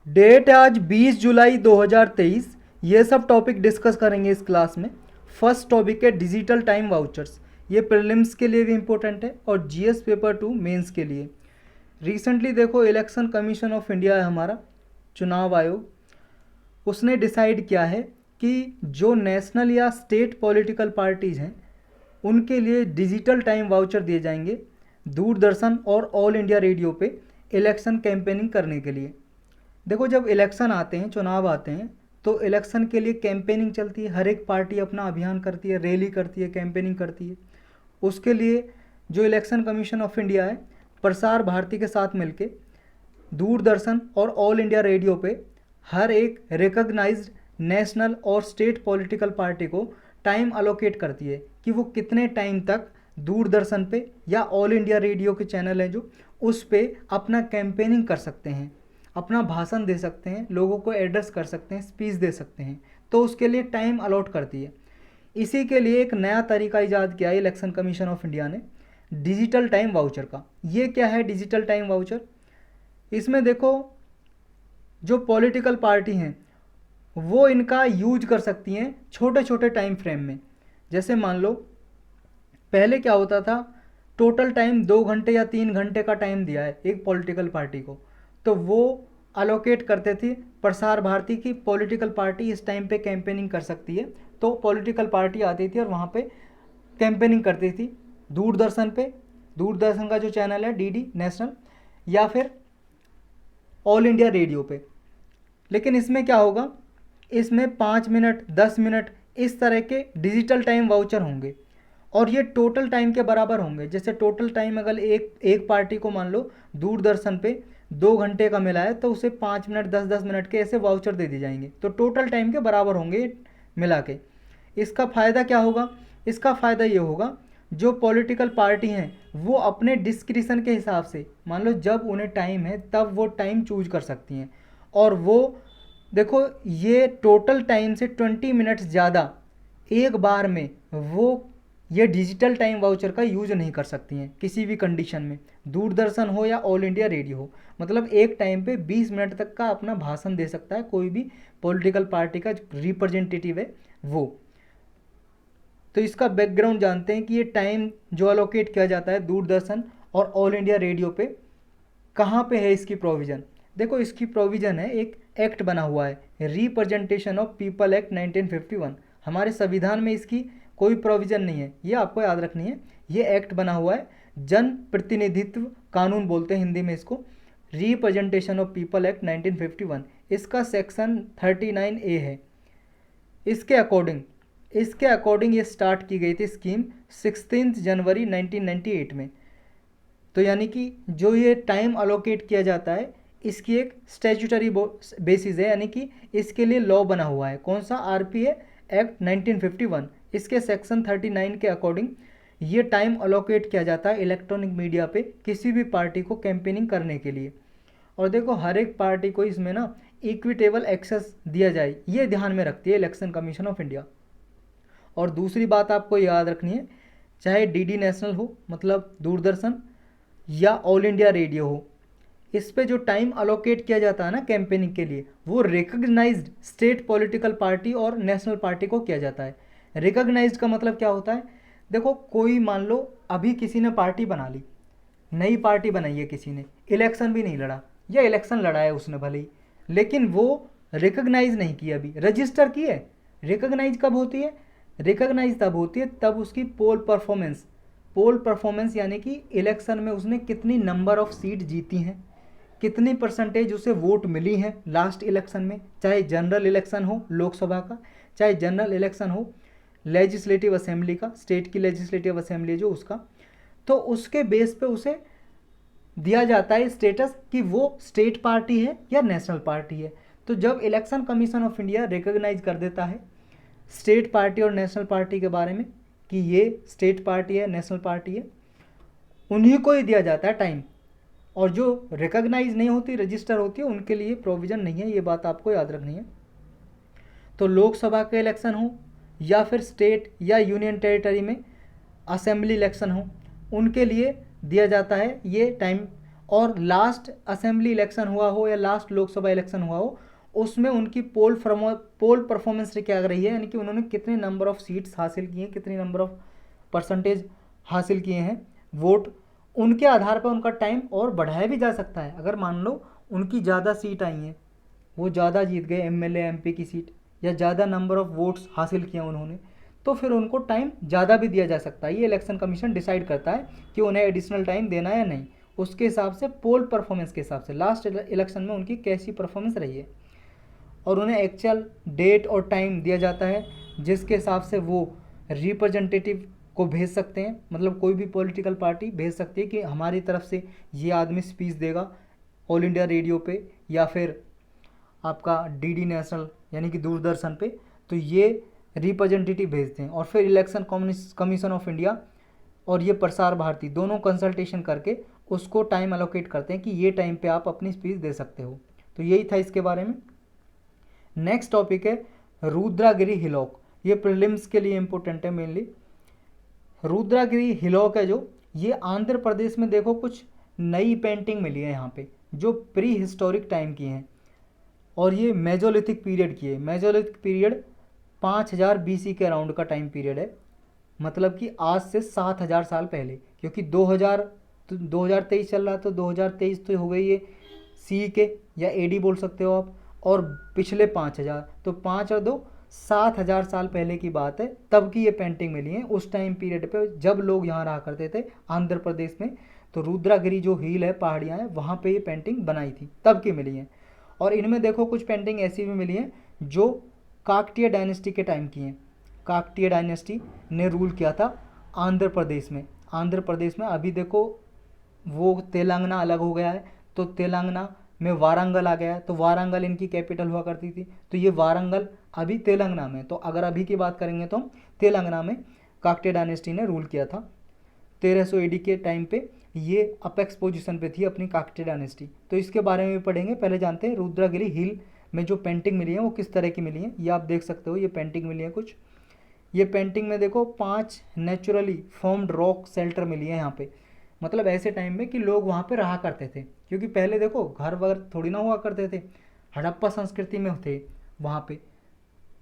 Date है आज 20 जुलाई 2023। ये सब टॉपिक डिस्कस करेंगे इस क्लास में। फर्स्ट टॉपिक है डिजिटल टाइम वाउचर्स। ये प्रीलिम्स के लिए भी इम्पोर्टेंट है और जीएस पेपर 2 मेंस के लिए। रिसेंटली देखो, इलेक्शन कमीशन ऑफ इंडिया है हमारा, चुनाव आयोग, उसने डिसाइड किया है कि जो नेशनल या स्टेट पॉलिटिकल पार्टीज़ हैं उनके लिए डिजिटल टाइम वाउचर दिए जाएंगे दूरदर्शन और ऑल इंडिया रेडियो पे इलेक्शन कैंपेनिंग करने के लिए। देखो, जब इलेक्शन आते हैं, चुनाव आते हैं, तो इलेक्शन के लिए कैंपेनिंग चलती है। हर एक पार्टी अपना अभियान करती है, रैली करती है, कैंपेनिंग करती है। उसके लिए जो इलेक्शन कमीशन ऑफ इंडिया है, प्रसार भारती के साथ मिलके दूरदर्शन और ऑल इंडिया रेडियो पे हर एक रिकॉग्नाइज्ड नेशनल और स्टेट पॉलिटिकल पार्टी को टाइम अलोकेट करती है कि वो कितने टाइम तक दूरदर्शन पे या ऑल इंडिया रेडियो के चैनल हैं जो, उस पे अपना कैंपेनिंग कर सकते हैं, अपना भाषण दे सकते हैं, लोगों को एड्रेस कर सकते हैं, स्पीच दे सकते हैं। तो उसके लिए टाइम अलॉट करती है। इसी के लिए एक नया तरीका ईजाद किया है इलेक्शन कमीशन ऑफ इंडिया ने, डिजिटल टाइम वाउचर का। ये क्या है डिजिटल टाइम वाउचर? इसमें देखो, जो पॉलिटिकल पार्टी हैं वो इनका यूज कर सकती हैं छोटे छोटे टाइम फ्रेम में। जैसे मान लो, पहले क्या होता था, टोटल टाइम 2 घंटे या 3 घंटे का टाइम दिया है एक पॉलिटिकल पार्टी को, तो वो अलोकेट करते थे प्रसार भारती की पॉलिटिकल पार्टी इस टाइम पे कैंपेनिंग कर सकती है। तो पॉलिटिकल पार्टी आती थी और वहाँ पे कैंपेनिंग करती थी दूरदर्शन पे, दूरदर्शन का जो चैनल है डीडी नेशनल, या फिर ऑल इंडिया रेडियो पे। लेकिन इसमें क्या होगा, इसमें 5 मिनट 10 मिनट इस तरह के डिजिटल टाइम वाउचर होंगे और ये टोटल टाइम के बराबर होंगे। जैसे टोटल टाइम अगर एक एक पार्टी को मान लो दूरदर्शन पे 2 घंटे का मिला है, तो उसे 5 मिनट 10-10 मिनट के ऐसे वाउचर दे दिए जाएंगे, तो टोटल टाइम के बराबर होंगे मिला के। इसका फ़ायदा क्या होगा? इसका फ़ायदा ये होगा, जो पॉलिटिकल पार्टी हैं वो अपने डिस्क्रिशन के हिसाब से, मान लो जब उन्हें टाइम है तब वो टाइम चूज कर सकती हैं। और वो देखो, ये टोटल टाइम से 20 मिनट्स ज़्यादा एक बार में वो ये डिजिटल टाइम वाउचर का यूज नहीं कर सकती हैं किसी भी कंडीशन में, दूरदर्शन हो या ऑल इंडिया रेडियो हो। मतलब एक टाइम पे 20 मिनट तक का अपना भाषण दे सकता है कोई भी पॉलिटिकल पार्टी का रिप्रेजेंटेटिव है वो। तो इसका बैकग्राउंड जानते हैं कि ये टाइम जो अलोकेट किया जाता है दूरदर्शन और ऑल इंडिया रेडियो पे, कहाँ पे है इसकी प्रोविज़न? देखो, इसकी प्रोविज़न है, एक एक्ट बना हुआ है, रिप्रेजेंटेशन ऑफ पीपल एक्ट 1951। हमारे संविधान में इसकी कोई प्रोविज़न नहीं है, ये आपको याद रखनी है। ये एक्ट बना हुआ है, जन प्रतिनिधित्व कानून बोलते हैं हिंदी में इसको, रिप्रेजेंटेशन ऑफ पीपल एक्ट 1951। इसका सेक्शन 39A है। इसके अकॉर्डिंग इसके अकॉर्डिंग ये स्टार्ट की गई थी स्कीम 16 जनवरी 1998 में। तो यानी कि जो ये टाइम अलोकेट किया जाता है, इसकी एक स्टैट्यूटरी बेसिस है, यानी कि इसके लिए लॉ बना हुआ है। कौन सा? RPA act 1951। इसके सेक्शन 39 के अकॉर्डिंग ये टाइम अलोकेट किया जाता है इलेक्ट्रॉनिक मीडिया पे किसी भी पार्टी को कैंपेनिंग करने के लिए। और देखो, हर एक पार्टी को इसमें ना इक्विटेबल एक्सेस दिया जाए, ये ध्यान में रखती है इलेक्शन कमीशन ऑफ इंडिया। और दूसरी बात आपको याद रखनी है, चाहे डीडी नेशनल हो मतलब दूरदर्शन, या ऑल इंडिया रेडियो हो, इस पे जो टाइम अलोकेट किया जाता है ना कैंपेनिंग के लिए, वो रिकग्नाइज्ड स्टेट पॉलिटिकल पार्टी और नेशनल पार्टी को किया जाता है। रिकग्नाइज्ड का मतलब क्या होता है? देखो, कोई मान लो अभी किसी ने पार्टी बना ली, नई पार्टी बनाई है किसी ने, इलेक्शन भी नहीं लड़ा, या इलेक्शन लड़ा है उसने भले ही, लेकिन वो रिकग्नाइज नहीं की, अभी रजिस्टर की है। रिकग्नाइज कब होती है? रिकग्नाइज तब होती है तब उसकी पोल परफॉर्मेंस यानी कि इलेक्शन में उसने कितनी नंबर ऑफ सीट जीती हैं, कितनी परसेंटेज उसे वोट मिली हैं लास्ट इलेक्शन में, चाहे जनरल इलेक्शन हो लोकसभा का, चाहे जनरल इलेक्शन हो लेजिस्लेटिव असेंबली का, स्टेट की लेजिस्लेटिव असेंबली जो उसका। तो उसके बेस पे उसे दिया जाता है स्टेटस कि वो स्टेट पार्टी है या नेशनल पार्टी है। तो जब election commission of India recognise कर देता है स्टेट पार्टी और नेशनल पार्टी के बारे में कि ये स्टेट पार्टी है, नेशनल पार्टी है, उन्हीं को ही दिया जाता है टाइम। और जो रिकॉग्नाइज नहीं होती, रजिस्टर होती है, उनके लिए प्रोविज़न नहीं है, ये बात आपको याद रखनी है। तो लोकसभा के इलेक्शन हो या फिर स्टेट या यूनियन टेरिटरी में असेंबली इलेक्शन हो, उनके लिए दिया जाता है ये टाइम। और लास्ट असेंबली इलेक्शन हुआ हो या लास्ट लोकसभा इलेक्शन हुआ हो, उसमें उनकी पोल परफॉर्मेंस क्या रही है, यानी कि उन्होंने कितने नंबर ऑफ सीट्स हासिल किए हैं, कितनी नंबर ऑफ परसेंटेज हासिल किए हैं वोट, उनके आधार पर उनका टाइम और बढ़ाया भी जा सकता है। अगर मान लो उनकी ज़्यादा सीट आई हैं, वो ज़्यादा जीत गए एमएलए एमपी की सीट, या ज़्यादा नंबर ऑफ वोट्स हासिल किया उन्होंने, तो फिर उनको टाइम ज़्यादा भी दिया जा सकता है। ये इलेक्शन कमीशन डिसाइड करता है कि उन्हें एडिशनल टाइम देना है या नहीं, उसके हिसाब से पोल परफॉर्मेंस के हिसाब से लास्ट इलेक्शन में उनकी कैसी परफॉर्मेंस रही है, और उन्हें एक्चुअल डेट और टाइम दिया जाता है जिसके हिसाब से वो रिप्रेजेंटेटिव को भेज सकते हैं। मतलब कोई भी पॉलिटिकल पार्टी भेज सकती है कि हमारी तरफ से ये आदमी स्पीच देगा ऑल इंडिया रेडियो पे या फिर आपका डीडी नेशनल यानी कि दूरदर्शन पे, तो ये रिप्रेजेंटेटिव भेजते हैं। और फिर इलेक्शन कमीशन ऑफ इंडिया और ये प्रसार भारती दोनों कंसल्टेशन करके उसको टाइम एलोकेट करते हैं कि ये टाइम पे आप अपनी स्पीच दे सकते हो। तो यही था इसके बारे में। नेक्स्ट टॉपिक है रुद्रागिरी हिलॉक। ये प्रीलिम्स के लिए इंपॉर्टेंट है मेनली। रुद्रागिरी हिलॉक है जो, ये आंध्र प्रदेश में देखो कुछ नई पेंटिंग मिली है यहाँ पे जो प्री हिस्टोरिक टाइम की हैं, और ये मेजोलिथिक पीरियड की है। मेजोलिथिक पीरियड 5000 बीसी के अराउंड का टाइम पीरियड है, मतलब कि आज से 7000 साल पहले, क्योंकि 2023 चल रहा है तो 2023 तो हो गई ये सी के या एडी बोल सकते हो आप, और पिछले 5000, तो 5 और 2 7000 साल पहले की बात है, तब की ये पेंटिंग मिली है। उस टाइम पीरियड पे जब लोग यहाँ रहा करते थे आंध्र प्रदेश में, तो रुद्रागिरी जो हिल है, पहाड़ियाँ हैं, वहाँ पे ये पेंटिंग बनाई थी, तब की मिली है। और इनमें देखो कुछ पेंटिंग ऐसी भी मिली हैं जो काकतीय डायनेस्टी के टाइम की हैं। काकतीय डायनेस्टी ने रूल किया था आंध्र प्रदेश में। आंध्र प्रदेश में अभी देखो वो तेलंगाना अलग हो गया है, तो तेलंगाना में वारंगल आ गया है, तो वारंगल इनकी कैपिटल हुआ करती थी, तो ये वारंगल अभी तेलंगाना में। तो अगर अभी की बात करेंगे तो तेलंगाना में काकतीय डायनेस्टी ने रूल किया था 1300 एडी के टाइम पे। ये अपेक्स पोजीशन पे थी अपनी काकतीय डायनेस्टी। तो इसके बारे में भी पढ़ेंगे। पहले जानते हैं रुद्रागिरी हिल में जो पेंटिंग मिली है वो किस तरह की मिली है। ये आप देख सकते हो, ये पेंटिंग मिली है कुछ। ये पेंटिंग में देखो 5 नेचुरली फॉर्म्ड रॉक शेल्टर मिली है यहाँ पे, मतलब ऐसे टाइम में कि लोग वहाँ पे रहा करते थे, क्योंकि पहले देखो घर वगैरह थोड़ी ना हुआ करते थे। हड़प्पा संस्कृति में थे, वहाँ पे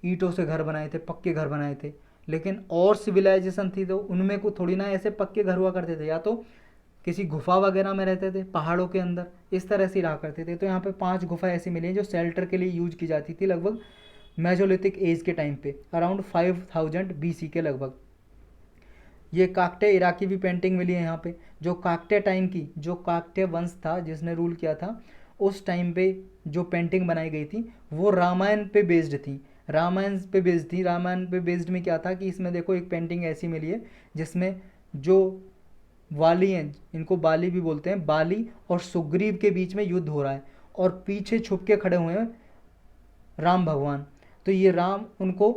ईंटों से घर बनाए थे, पक्के घर बनाए थे। लेकिन और सिविलाइजेशन थी तो उनमें को थोड़ी ना ऐसे पक्के घर हुआ करते थे, या तो किसी गुफा वगैरह में रहते थे पहाड़ों के अंदर, इस तरह से रहा करते थे। तो यहाँ पे 5 गुफा ऐसी मिली हैं जो शेल्टर के लिए यूज की जाती थी, लगभग मेजोलिथिक एज के टाइम पे, अराउंड 5000 बीसी के लगभग। ये काकटे इराकी भी पेंटिंग मिली है यहाँ पे, जो काकटे टाइम की, जो काकटे वंश था जिसने रूल किया था, उस टाइम पे जो पेंटिंग बनाई गई थी वो रामायण पे बेस्ड थी। रामायण पे बेस्ड थी। रामायण पे बेस्ड में क्या था कि इसमें देखो एक पेंटिंग ऐसी मिली है जिसमें जो वाली हैं, इनको बाली भी बोलते हैं, बाली और सुग्रीव के बीच में युद्ध हो रहा है, और पीछे छुप के खड़े हुए हैं राम भगवान। तो ये राम उनको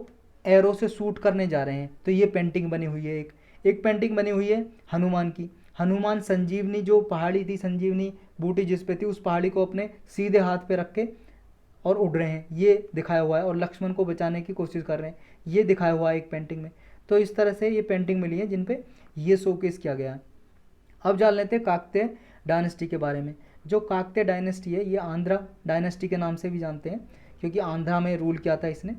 एरो से शूट करने जा रहे हैं। तो ये पेंटिंग बनी हुई है। एक पेंटिंग बनी हुई है हनुमान की। हनुमान संजीवनी जो पहाड़ी थी, संजीवनी बूटी जिस पे थी, उस पहाड़ी को अपने सीधे हाथ पे रख के और उड़ रहे हैं, ये दिखाया हुआ है, और लक्ष्मण को बचाने की कोशिश कर रहे हैं, ये दिखाया हुआ है एक पेंटिंग में। तो इस तरह से ये पेंटिंग मिली है जिन पे ये शोकेस किया गया है। अब जान लेते हैं काकतीय डायनेस्टी के बारे में। जो काकतीय डायनेस्टी है ये आंध्रा डायनेस्टी के नाम से भी जानते हैं, क्योंकि आंध्रा में रूल किया था इसने।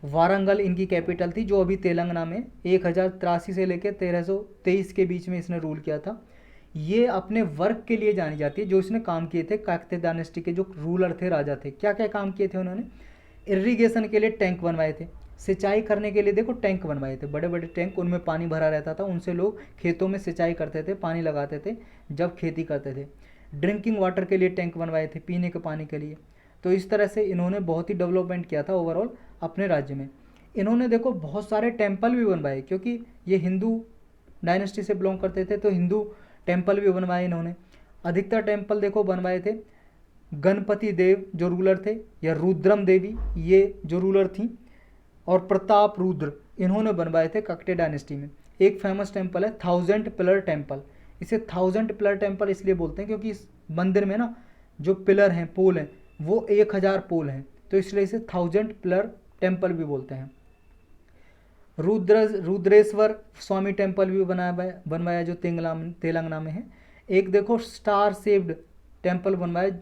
वारंगल इनकी कैपिटल थी, जो अभी तेलंगाना में 1083 से लेकर 1323 के बीच में इसने रूल किया था। ये अपने वर्क के लिए जानी जाती है, जो इसने काम किए थे। काकतीय डायनेस्टी के जो रूलर थे, राजा थे, क्या क्या काम किए थे उन्होंने। इरिगेशन के लिए टैंक बनवाए थे, सिंचाई करने के लिए देखो टैंक बनवाए थे, बड़े बड़े टैंक, उनमें पानी भरा रहता था, उनसे लोग खेतों में सिंचाई करते थे, पानी लगाते थे जब खेती करते थे। ड्रिंकिंग वाटर के लिए टैंक बनवाए थे, पीने के पानी के लिए। तो इस तरह से इन्होंने बहुत ही डेवलपमेंट किया था ओवरऑल अपने राज्य में। इन्होंने देखो बहुत सारे टेम्पल भी बनवाए, क्योंकि ये हिंदू डायनेस्टी से बिलोंग करते थे, तो हिंदू टेम्पल भी बनवाए इन्होंने। अधिकतर टेम्पल देखो बनवाए थे गणपति देव जो रूलर थे, या रुद्रम देवी ये जो रूलर थी, और प्रताप रुद्र, इन्होंने बनवाए थे काकतीय डायनेस्टी में। एक फेमस टेम्पल है 1000 पिलर टेम्पल। इसे 1000 पिलर टेम्पल इसलिए बोलते हैं क्योंकि इस मंदिर में ना जो पिलर हैं, पोल हैं, वो 1000 पोल हैं, तो इसलिए इसे 1000 पिलर टेम्पल भी बोलते हैं। रुद्रेश्वर स्वामी टेम्पल भी बनवाया जो तेलंगाना में है। एक देखो स्टार शेप्ड टेम्पल बनवाया,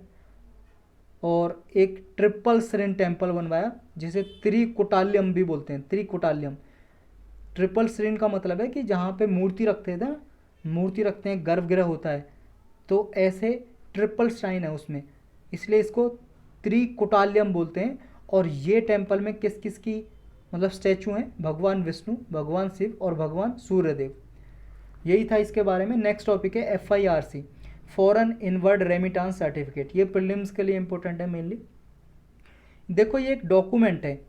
और एक ट्रिपल श्रेण टेम्पल बनवाया जिसे त्रिकुटाल्यम भी बोलते हैं, त्रिकुटाल्यम। ट्रिपल श्रेण का मतलब है कि जहाँ पे मूर्ति रखते थे, मूर्ति रखते हैं, गर्भगृह होता है, तो ऐसे ट्रिपल श्राइन है उसमें, इसलिए इसको त्रिकुटाल्यम बोलते हैं। और ये टेम्पल में किस किस की मतलब स्टैचू हैं, भगवान विष्णु, भगवान शिव और भगवान सूर्यदेव। यही था इसके बारे में। नेक्स्ट टॉपिक है FIRC, foreign inward remittance certificate. ये प्रीलिम्स के लिए इंपॉर्टेंट है मेनली। देखो ये एक डॉक्यूमेंट है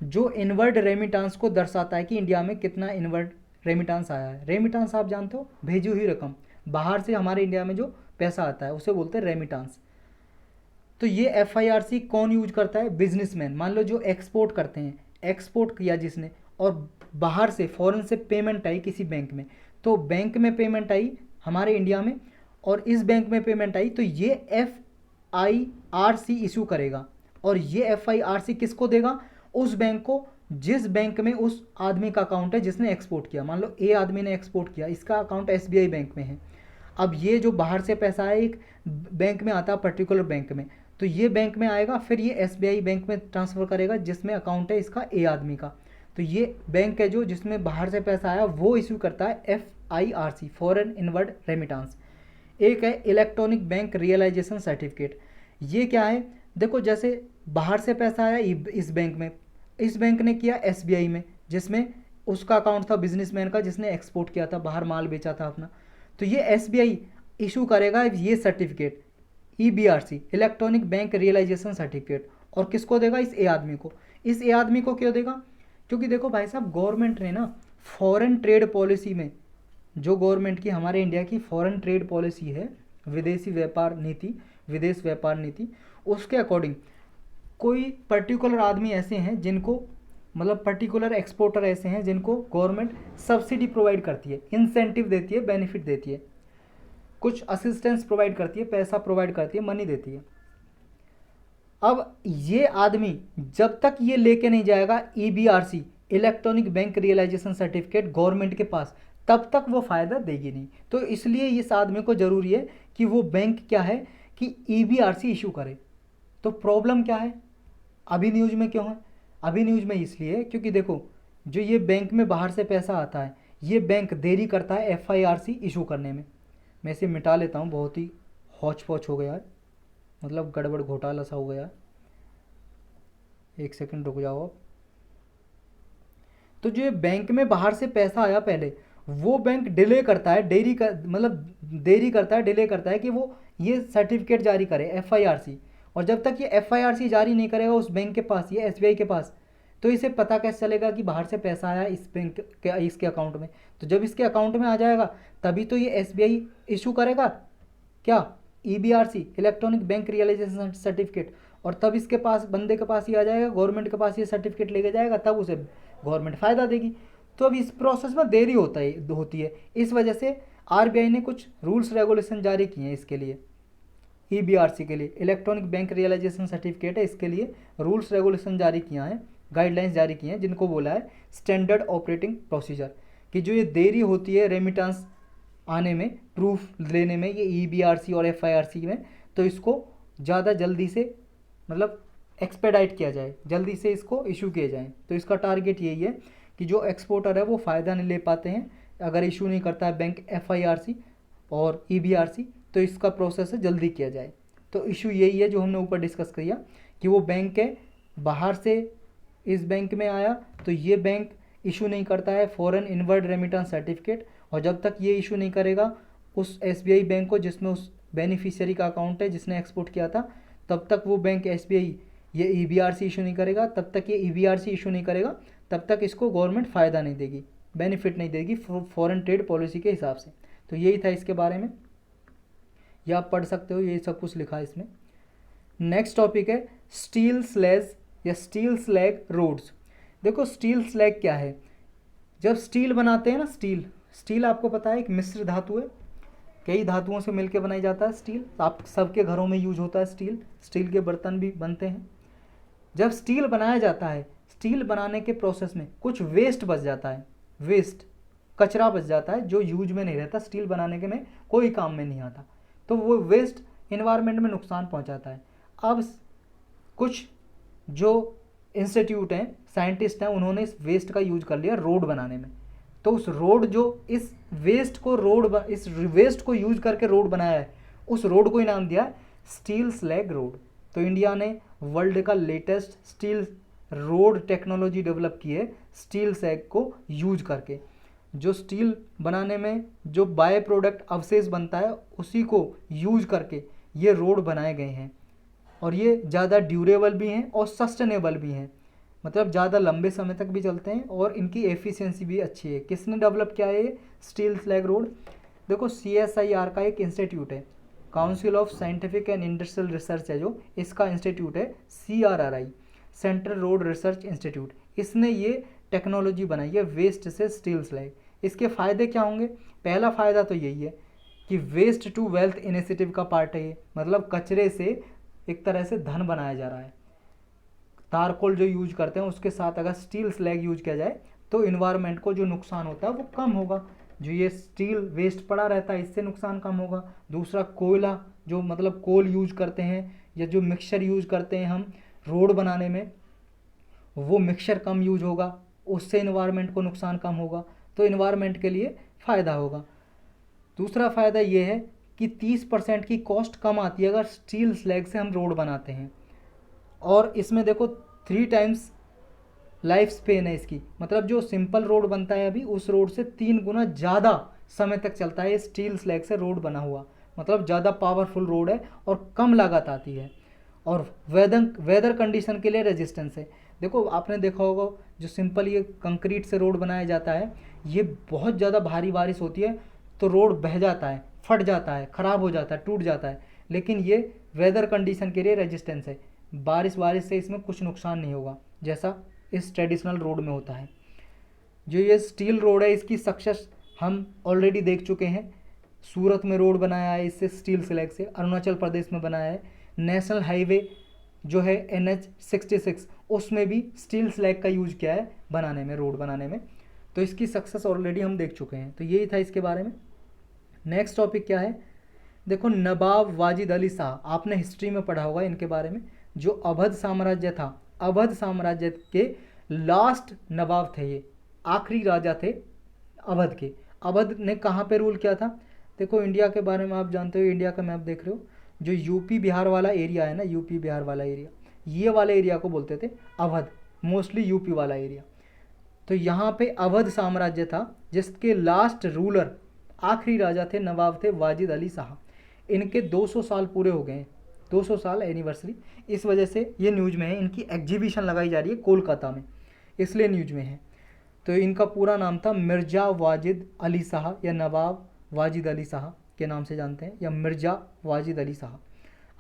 जो इनवर्ड रेमिटांस को दर्शाता है कि इंडिया में कितना इनवर्ड रेमिटांस आया है। रेमिटांस आप जानते हो, भेजी हुई रकम, बाहर से हमारे इंडिया में जो पैसा आता है उसे बोलते हैं रेमिटांस। तो ये FIRC कौन यूज करता है? बिजनेसमैन। मान लो जो एक्सपोर्ट करते हैं, एक्सपोर्ट किया जिसने, और बाहर से फॉरेन से पेमेंट आई किसी बैंक में, तो बैंक में पेमेंट आई हमारे इंडिया में और इस बैंक में पेमेंट आई, तो ये FIRC इशू करेगा। और ये FIRC किसको देगा? उस बैंक को जिस बैंक में उस आदमी का अकाउंट है जिसने एक्सपोर्ट किया। मान लो ए आदमी ने एक्सपोर्ट किया, इसका अकाउंट SBI बैंक में है। अब ये जो बाहर से पैसा है एक बैंक में आता है, पर्टिकुलर बैंक में, तो ये बैंक में आएगा, फिर ये SBI बैंक में ट्रांसफ़र करेगा जिसमें अकाउंट है इसका ए आदमी का। तो ये बैंक है जो जिसमें बाहर से पैसा आया वो इशू करता है FIRC, फॉरेन इनवर्ड रेमिटांस। एक है इलेक्ट्रॉनिक बैंक रियलाइजेशन सर्टिफिकेट। ये क्या है? देखो जैसे बाहर से पैसा आया इस बैंक में, इस बैंक ने किया SBI में जिसमें उसका अकाउंट था बिजनेसमैन का जिसने एक्सपोर्ट किया था, बाहर माल बेचा था अपना, तो ये SBI इशू करेगा ये certificate, EBRC, electronic bank realisation certificate. और किसको देगा? इस ए आदमी को। इस ए आदमी को क्यों देगा? क्योंकि देखो भाई साहब, गवर्नमेंट ने ना फॉरेन ट्रेड पॉलिसी में, जो गवर्नमेंट की हमारे इंडिया की फॉरेन ट्रेड पॉलिसी है, विदेशी व्यापार नीति, विदेश व्यापार नीति, उसके अकॉर्डिंग कोई पर्टिकुलर आदमी ऐसे हैं जिनको मतलब पर्टिकुलर एक्सपोर्टर ऐसे हैं जिनको गवर्नमेंट सब्सिडी प्रोवाइड करती है, इंसेंटिव देती है, बेनिफिट देती है, कुछ असिस्टेंस प्रोवाइड करती है, पैसा प्रोवाइड करती है, मनी देती है। अब ये आदमी जब तक ये लेके नहीं जाएगा EBRC, electronic bank realisation certificate, government के पास, तब तक वो फ़ायदा देगी नहीं। तो इसलिए इस आदमी को ज़रूरी है कि वो बैंक क्या है कि EBRC इशू करे। तो प्रॉब्लम क्या है अभी न्यूज़ में? क्यों है अभी न्यूज़ में? इसलिए क्योंकि देखो जो ये बैंक में बाहर से पैसा आता है, ये बैंक देरी करता है FIRC इशू करने में। मैं इसे मिटा लेता हूँ, बहुत ही हौच पौच हो गया, मतलब गड़बड़ घोटाला सा हो गया। एक सेकंड रुक जाओ आप। तो जो ये बैंक में बाहर से पैसा आया पहले, वो बैंक डिले करता है, देरी करता है, डिले करता है कि वो ये सर्टिफिकेट जारी करे FIRC। और जब तक ये FIRC जारी नहीं करेगा उस बैंक के पास, ये SBI के पास, तो इसे पता कैसे चलेगा कि बाहर से पैसा आया इस बैंक के इसके अकाउंट में? तो जब इसके अकाउंट में आ जाएगा तभी तो ये SBI इशू करेगा क्या? EBRC, electronic bank realisation certificate. और तब इसके पास, बंदे के पास ही आ जाएगा, गवर्नमेंट के पास ये सर्टिफिकेट लेके जाएगा, तब उसे गवर्नमेंट फ़ायदा देगी। तो अब इस प्रोसेस में देरी होती है। इस वजह से RBI ने कुछ रूल्स रेगुलेशन जारी किए हैं इसके लिए, EBRC के लिए, इलेक्ट्रॉनिक बैंक रियलाइजेशन सर्टिफिकेट है, इसके लिए रूल्स रेगुलेशन जारी किया है, गाइडलाइंस जारी की हैं, जिनको बोला है स्टैंडर्ड ऑपरेटिंग प्रोसीजर। कि जो ये देरी होती है रेमिटेंस आने में, प्रूफ लेने में, ये EBRC और FIRC में, तो इसको ज़्यादा जल्दी से मतलब एक्सपेडाइट किया जाए, जल्दी से इसको इशू किए जाए। तो इसका टारगेट यही है कि जो एक्सपोर्टर है वो फ़ायदा नहीं ले पाते हैं अगर इशू नहीं करता है बैंक FIRC और EBRC, तो इसका प्रोसेस जल्दी किया जाए। तो इशू यही है जो हमने ऊपर डिस्कस किया कि वो बैंक है बाहर से इस बैंक में आया, तो ये बैंक इशू नहीं करता है फॉरेन इनवर्ड रेमिटेंस सर्टिफिकेट। और जब तक ये इशू नहीं करेगा उस SBI बैंक को जिसमें उस बेनिफिशियरी का अकाउंट है जिसने एक्सपोर्ट किया था, तब तक वो बैंक SBI ये EBRC इशू नहीं करेगा, तब तक ये EBRC इशू नहीं करेगा, तब तक इसको गवर्नमेंट फ़ायदा नहीं देगी, बेनिफिट नहीं देगी फॉरेन ट्रेड पॉलिसी के हिसाब से। तो यही था इसके बारे में, या आप पढ़ सकते हो, ये सब कुछ लिखा है इसमें। नेक्स्ट टॉपिक है स्टील स्लेज या स्टील स्लैग रोड्स। देखो स्टील स्लैग क्या है? जब स्टील बनाते हैं ना, स्टील आपको पता है एक मिश्र धातु है, कई धातुओं से मिलकर बनाई जाता है स्टील। आप सबके घरों में यूज होता है स्टील के बर्तन भी बनते हैं। जब स्टील बनाया जाता है, स्टील बनाने के प्रोसेस में कुछ वेस्ट बच जाता है, वेस्ट कचरा बच जाता है जो यूज में नहीं रहता, स्टील बनाने के में कोई काम में नहीं आता, तो वो वेस्ट इन्वायरमेंट में नुकसान पहुंचाता है। अब कुछ जो इंस्टीट्यूट हैं, साइंटिस्ट हैं, उन्होंने इस वेस्ट का यूज कर लिया रोड बनाने में। तो उस रोड जो इस वेस्ट को यूज करके रोड बनाया है, उस रोड को इनाम दिया स्टील स्लैग रोड। तो इंडिया ने वर्ल्ड का latest steel road technology develop की है स्टील स्लैग को यूज करके। जो स्टील बनाने में जो बाय प्रोडक्ट अवशेष बनता है उसी को यूज करके ये रोड बनाए गए हैं, और ये ज़्यादा ड्यूरेबल भी हैं और सस्टेनेबल भी हैं, मतलब ज़्यादा लंबे समय तक भी चलते हैं और इनकी एफिशिएंसी भी अच्छी है। किसने डेवलप किया है ये स्टील स्लैग रोड? देखो CSIR का एक इंस्टीट्यूट है, council of scientific and industrial research है जो, इसका इंस्टीट्यूट है CRRI, central road research institute. इसने ये टेक्नोलॉजी बनाई है वेस्ट से स्टील स्लैग। इसके फ़ायदे क्या होंगे? पहला फ़ायदा तो यही है कि वेस्ट टू वेल्थ इनिशिएटिव का पार्ट है ये, मतलब कचरे से एक तरह से धन बनाया जा रहा है। तारकोल जो यूज करते हैं उसके साथ अगर स्टील स्लैग यूज किया जाए तो इन्वायरमेंट को जो नुकसान होता है वो कम होगा। जो ये स्टील वेस्ट पड़ा रहता है इससे नुकसान कम होगा। दूसरा, कोयला जो मतलब कोल यूज करते हैं या जो मिक्सचर यूज करते हैं हम रोड बनाने में, वो मिक्सचर कम यूज होगा, उससे इन्वायरमेंट को नुकसान कम होगा, तो इन्वायरमेंट के लिए फ़ायदा होगा। दूसरा फ़ायदा ये है कि 30% की कॉस्ट कम आती है अगर स्टील स्लैग से हम रोड बनाते हैं। और इसमें देखो 3 टाइम्स लाइफ स्पेन है इसकी, मतलब जो सिंपल रोड बनता है अभी उस रोड से 3 गुना ज़्यादा समय तक चलता है स्टील स्लैग से रोड बना हुआ, मतलब ज़्यादा पावरफुल रोड है और कम लागत आती है। और वेदर कंडीशन के लिए रेजिस्टेंस है। देखो आपने देखा होगा जो सिंपल ये कंक्रीट से रोड बनाया जाता है, ये बहुत ज़्यादा भारी बारिश होती है तो रोड बह जाता है, फट जाता है, ख़राब हो जाता है, टूट जाता है। लेकिन ये वेदर कंडीशन के लिए रेजिस्टेंस है, बारिश से इसमें कुछ नुकसान नहीं होगा जैसा इस ट्रेडिशनल रोड में होता है। जो ये स्टील रोड है इसकी सक्सेस हम ऑलरेडी देख चुके हैं। सूरत में रोड बनाया है इससे स्टील स्लैग से, अरुणाचल प्रदेश में बनाया है। नेशनल हाईवे जो है NH66 उसमें भी स्टील स्लैग का यूज किया है बनाने में, रोड बनाने में। तो इसकी सक्सेस ऑलरेडी हम देख चुके हैं। तो यही था इसके बारे में। नेक्स्ट टॉपिक क्या है? देखो नवाब वाजिद अली शाह, आपने हिस्ट्री में पढ़ा होगा इनके बारे में। जो अवध साम्राज्य था, अवध साम्राज्य के लास्ट नवाब थे ये, आखिरी राजा थे अवध के। अवध ने कहाँ पे रूल किया था? देखो इंडिया के बारे में आप जानते हो, इंडिया का मैप देख रहे हो, जो यूपी बिहार वाला एरिया है ना, यूपी बिहार वाला एरिया, ये वाले एरिया को बोलते थे अवध, मोस्टली यूपी वाला एरिया। तो यहाँ पे अवध साम्राज्य था जिसके लास्ट रूलर, आखिरी राजा थे, नवाब थे वाजिद अली शाह। इनके 200 साल पूरे हो गए हैं, 200 साल एनिवर्सरी। इस वजह से ये न्यूज़ में है, इनकी एग्जीबिशन लगाई जा रही है कोलकाता में, इसलिए न्यूज़ में है। तो इनका पूरा नाम था मिर्ज़ा वाजिद अली शाह, या नवाब वाजिद अली शाह के नाम से जानते हैं, या मिर्ज़ा वाजिद अली शाह।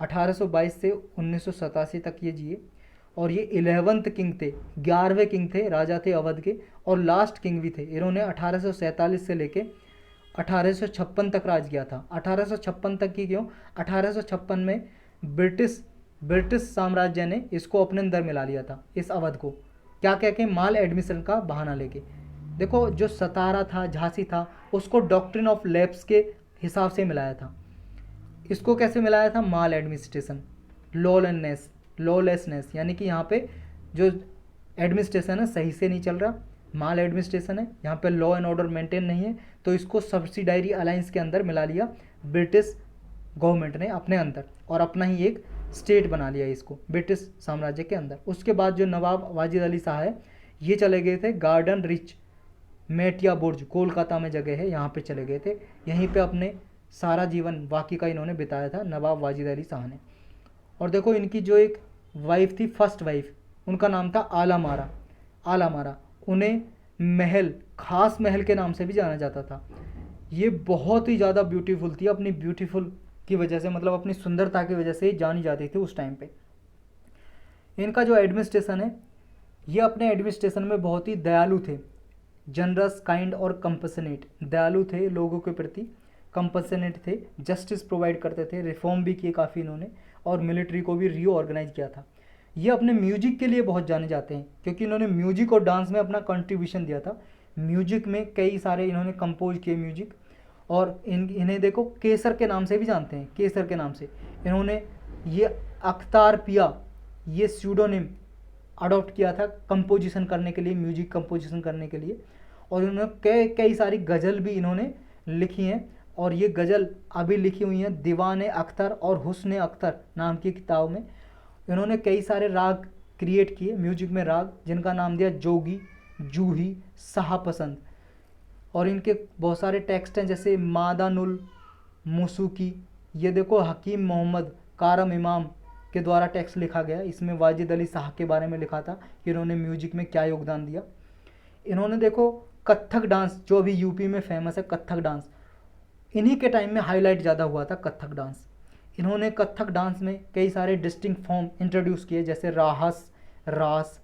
1822 से 1987 तक ये जिए, और ये 11th किंग थे, 11वें किंग थे, राजा थे अवध के, और लास्ट किंग भी थे। इन्होंने 1847 से लेके 1856 तक राज किया था। 1856 तक की क्यों? 1856 में ब्रिटिश साम्राज्य ने इसको अपने अंदर मिला लिया था, इस अवध को, क्या कह के? माल एडमिशन का बहाना लेके। देखो जो सतारा था, झांसी था, उसको डॉक्ट्रिन ऑफ लैप्स के हिसाब से मिलाया था। इसको कैसे मिलाया था? माल एडमिनिस्ट्रेशन, लॉलेसनेस, यानी कि यहाँ पे जो एडमिनिस्ट्रेशन है सही से नहीं चल रहा, माल एडमिनिस्ट्रेशन है, यहाँ पे लॉ एंड ऑर्डर मेंटेन नहीं है, तो इसको सब्सिडायरी अलायंस के अंदर मिला लिया ब्रिटिश गवर्नमेंट ने अपने अंदर, और अपना ही एक स्टेट बना लिया इसको ब्रिटिश साम्राज्य के अंदर। उसके बाद जो नवाब वाजिद अली शाह है, ये चले गए थे गार्डन रिच, मेटिया बुर्ज, कोलकाता में जगह है, यहाँ पे चले गए थे। यहीं पे अपने सारा जीवन बाकी का इन्होंने बिताया था नवाब वाजिद अली शाह ने। और देखो इनकी जो एक वाइफ थी, फर्स्ट वाइफ, उनका नाम था आला मारा। उन्हें महल, खास महल के नाम से भी जाना जाता था। ये बहुत ही ज़्यादा ब्यूटीफुल थी, अपनी ब्यूटीफुल की वजह से, मतलब अपनी सुंदरता की वजह से जानी जाती थी उस टाइम पे। इनका जो एडमिनिस्ट्रेशन है, ये अपने एडमिनिस्ट्रेशन में बहुत ही दयालु थे, जनरस, काइंड और कंपसनेट। दयालु थे लोगों के प्रति, कंपसनेट थे, जस्टिस प्रोवाइड करते थे, रिफॉर्म भी किए काफ़ी इन्होंने, और मिलिट्री को भी रीऑर्गेनाइज किया था। ये अपने म्यूजिक के लिए बहुत जाने जाते हैं क्योंकि इन्होंने म्यूजिक और डांस में अपना कंट्रीब्यूशन दिया था। म्यूजिक में कई सारे इन्होंने कंपोज किए म्यूजिक। और इन्हें देखो केसर के नाम से भी जानते हैं, केसर के नाम से। इन्होंने ये अख्तार पिया ये स्यूडोनिम अडॉप्ट किया था कंपोजिशन करने के लिए, म्यूजिक कंपोजिशन करने के लिए। और इन्होंने कई सारी गज़ल भी इन्होंने लिखी हैं, और ये गज़ल अभी लिखी हुई हैं दीवान अख्तर और हुस्न अख्तर नाम की किताब में। इन्होंने कई सारे राग क्रिएट किए म्यूजिक में, राग जिनका नाम दिया जोगी, जूही, शाहपसंद। और इनके बहुत सारे टेक्स्ट हैं जैसे मादानुल मुसूकी, ये देखो हकीम मोहम्मद कारम इमाम के द्वारा टेक्स्ट लिखा गया। इसमें वाजिद अली शाह के बारे में लिखा था कि इन्होंने म्यूजिक में क्या योगदान दिया। इन्होंने देखो कथक डांस, जो अभी यूपी में फेमस है कथक डांस, इन्हीं के टाइम में हाईलाइट ज़्यादा हुआ था कथक डांस। इन्होंने कथक डांस में कई सारे डिस्टिंक्ट फॉर्म इंट्रोड्यूस किए, जैसे राहस, रास।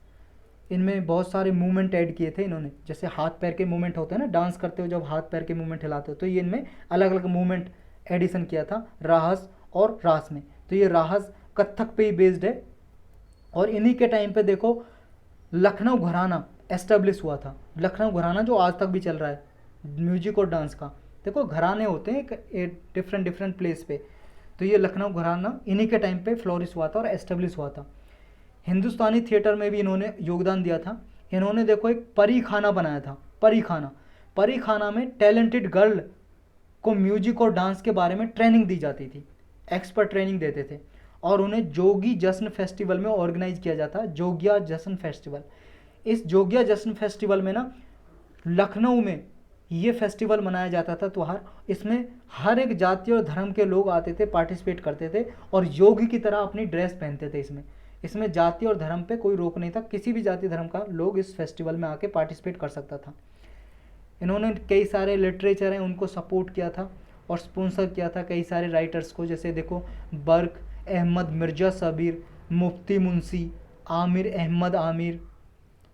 इनमें बहुत सारे मूवमेंट ऐड किए थे इन्होंने, जैसे हाथ पैर के मूवमेंट होते हैं ना, डांस करते हो जब हाथ पैर के मूवमेंट हिलाते हो, तो ये इनमें अलग अलग मूवमेंट एडिशन किया था राहस और रास में। तो ये राहस कथक पे ही बेस्ड है। और इन्हीं के टाइम पे देखो लखनऊ घराना एस्टेब्लिश हुआ था। लखनऊ घराना जो आज तक भी चल रहा है म्यूजिक और डांस का। देखो घराने होते हैं एक डिफरेंट प्लेस पे, तो ये लखनऊ घराना इन्हीं के टाइम पे फ्लोरिश हुआ था और एस्टेब्लिश हुआ था। हिंदुस्तानी थिएटर में भी इन्होंने योगदान दिया था। इन्होंने देखो एक परी खाना बनाया था, परी खाना। परी खाना में टैलेंटेड गर्ल को म्यूजिक और डांस के बारे में ट्रेनिंग दी जाती थी, एक्सपर्ट ट्रेनिंग देते थे। और उन्हें जोगी जश्न फेस्टिवल में ऑर्गेनाइज किया जाता है, जोगिया जश्न फेस्टिवल। इस जोगिया जश्न फेस्टिवल में ना लखनऊ में ये फेस्टिवल मनाया जाता था त्यौहार। इसमें हर एक जाति और धर्म के लोग आते थे, पार्टिसिपेट करते थे और योगी की तरह अपनी ड्रेस पहनते थे। इसमें जाति और धर्म पे कोई रोक नहीं था, किसी भी जाति धर्म का लोग इस फेस्टिवल में आके पार्टिसिपेट कर सकता था। इन्होंने कई सारे लिटरेचर हैं उनको सपोर्ट किया था और स्पॉन्सर किया था कई सारे राइटर्स को, जैसे देखो बर्क अहमद, मिर्ज़ा सबीर, मुफ्ती मुंशी, आमिर अहमद आमिर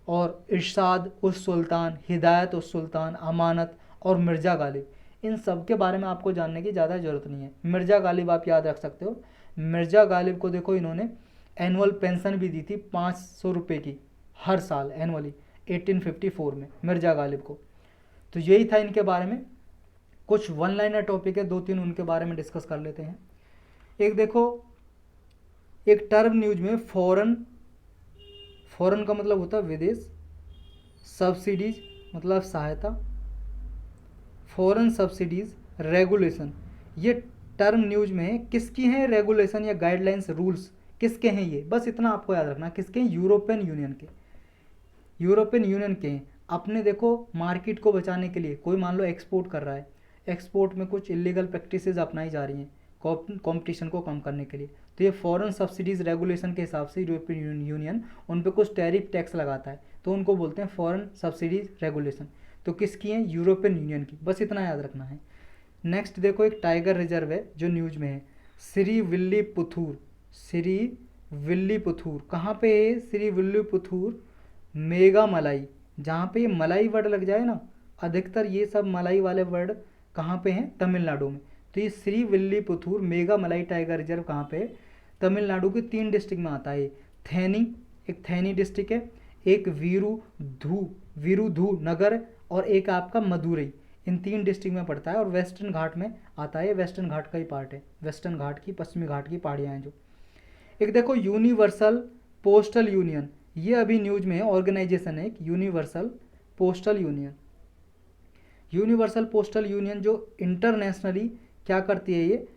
और इरशाद उस सुल्तान, हिदायत उस सुल्तान, अमानत और मिर्ज़ा गालिब। इन सब के बारे में आपको जानने की ज़्यादा ज़रूरत नहीं है। मिर्ज़ा गालिब आप याद रख सकते हो। मिर्ज़ा गालिब को देखो इन्होंने एनुअल पेंशन भी दी थी 500 रुपये की हर साल एनुअली 1854 में मिर्ज़ा गालिब को। तो यही था इनके बारे में। कुछ वन लाइनर टॉपिक है, 2-3 उनके बारे में डिस्कस कर लेते हैं। एक देखो एक टर्म न्यूज में फॉरेन का मतलब होता है विदेश, सब्सिडीज मतलब सहायता, फॉरेन सब्सिडीज रेगुलेशन, ये टर्म न्यूज में किसकी हैं रेगुलेशन या गाइडलाइंस रूल्स किसके हैं, ये बस इतना आपको याद रखना। किसके हैं? यूरोपियन यूनियन के, यूरोपियन यूनियन के हैं। अपने देखो मार्केट को बचाने के लिए कोई मान लो एक्सपोर्ट कर रहा है, एक्सपोर्ट में कुछ इलीगल प्रैक्टिसेस अपनाई जा रही हैं कंपटीशन को कम करने के लिए, तो ये फॉरेन सब्सिडीज रेगुलेशन के हिसाब से यूरोपियन यूनियन उन पे कुछ टैरिफ टैक्स लगाता है, तो उनको बोलते हैं फॉरेन सब्सिडीज रेगुलेशन। तो किसकी है? यूरोपियन यूनियन की, बस इतना याद रखना है। नेक्स्ट देखो एक टाइगर रिजर्व है जो न्यूज में है, श्री विल्लीपुथूर। श्री विल्लीपुथूर कहाँ पे है? श्री विल्लीपुथूर मेगा मलाई, जहाँ पे ये मलाई वर्ड लग जाए ना, अधिकतर ये सब मलाई वाले वर्ड कहाँ पे हैं? तमिलनाडु में। तो ये श्री विल्लीपुथूर मेगा मलाई टाइगर रिजर्व कहाँ पे है? तमिलनाडु के 3 डिस्ट्रिक्ट में आता है। थैनी, एक थैनी डिस्ट्रिक्ट है, एक वीरुधु नगर और एक आपका मदुरई, इन 3 डिस्ट्रिक्ट में पड़ता है और वेस्टर्न घाट में आता है। वेस्टर्न घाट का ही पार्ट है, वेस्टर्न घाट की, पश्चिमी घाट की पहाड़ियाँ हैं जो। एक देखो यूनिवर्सल पोस्टल यूनियन, ये अभी न्यूज में है, ऑर्गेनाइजेशन है एक universal postal union. Universal postal union जो इंटरनेशनली क्या करती है, ये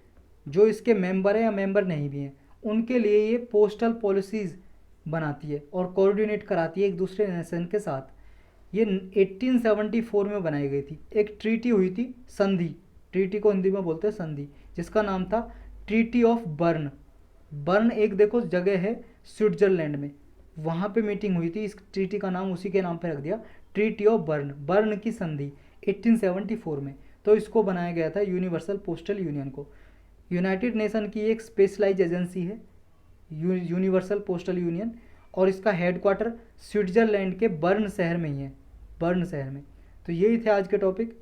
जो इसके मेंबर है या मेंबर नहीं भी हैं उनके लिए ये पोस्टल पॉलिसीज़ बनाती है और कोऑर्डिनेट कराती है एक दूसरे नेशन के साथ। ये 1874 में बनाई गई थी। एक ट्रीटी हुई थी, संधि, ट्रीटी को हिंदी में बोलते हैं संधि, जिसका नाम था ट्रीटी ऑफ बर्न। बर्न एक देखो जगह है स्विट्जरलैंड में, वहाँ पे मीटिंग हुई थी, इस ट्रीटी का नाम उसी के नाम पे रख दिया, ट्रीटी ऑफ बर्न, बर्न की संधि 1874 में। तो इसको बनाया गया था यूनिवर्सल पोस्टल यूनियन को। यूनाइटेड नेशन की एक स्पेशलाइज एजेंसी है यूनिवर्सल पोस्टल यूनियन, और इसका हेडक्वार्टर स्विट्जरलैंड के बर्न शहर में ही है, बर्न शहर में। तो यही थे आज के टॉपिक।